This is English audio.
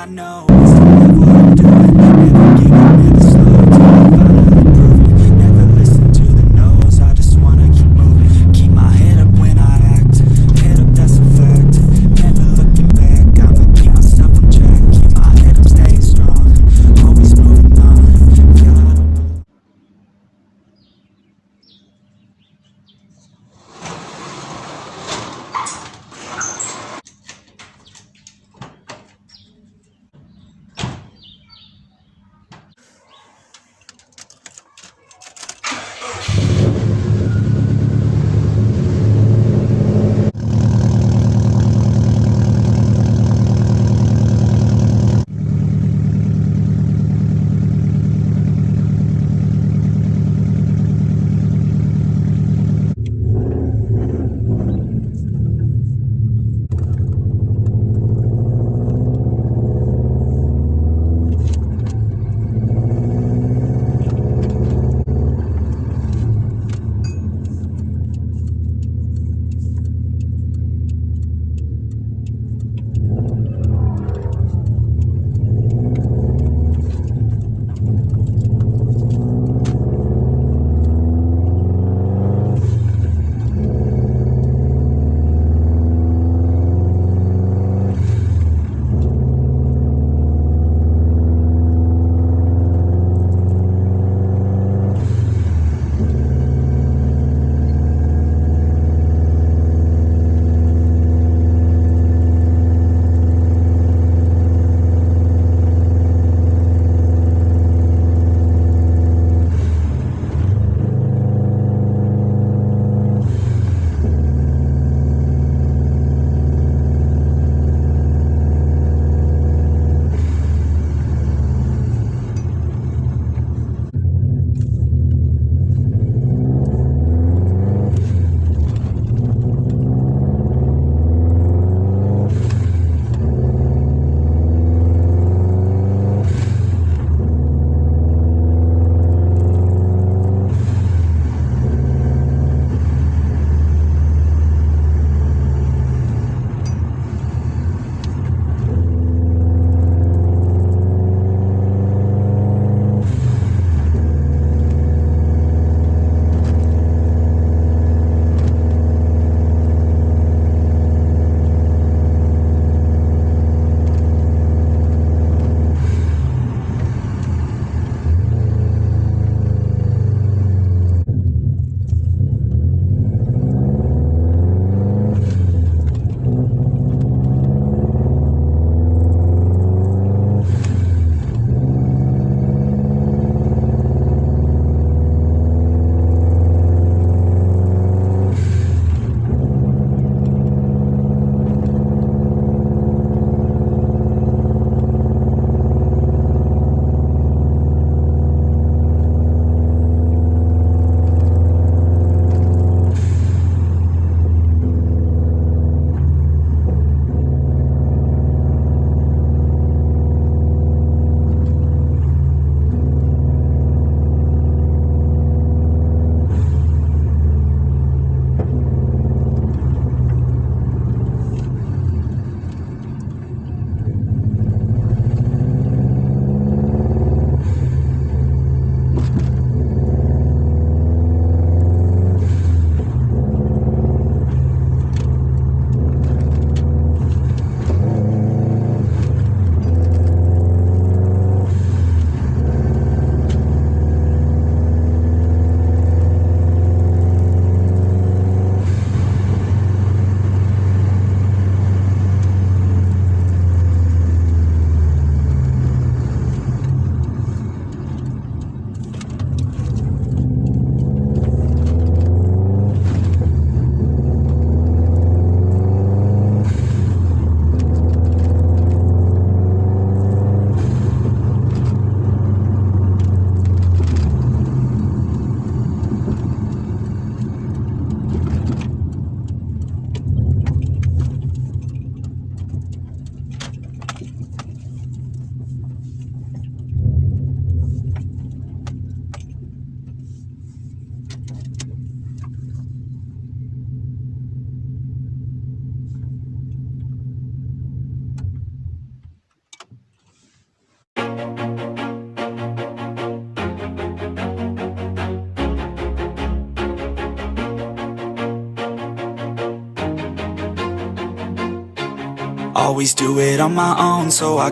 I know is to love what I'm doing. Never give up, never slow till I finally prove it. Never listen to the no's, I just wanna keep moving. Keep my head up when I act, head up, that's a fact. Never looking back, I'ma keep myself on track. Keep my head up, staying strong, always moving on. Feel I don't belong. always do it on my own, so I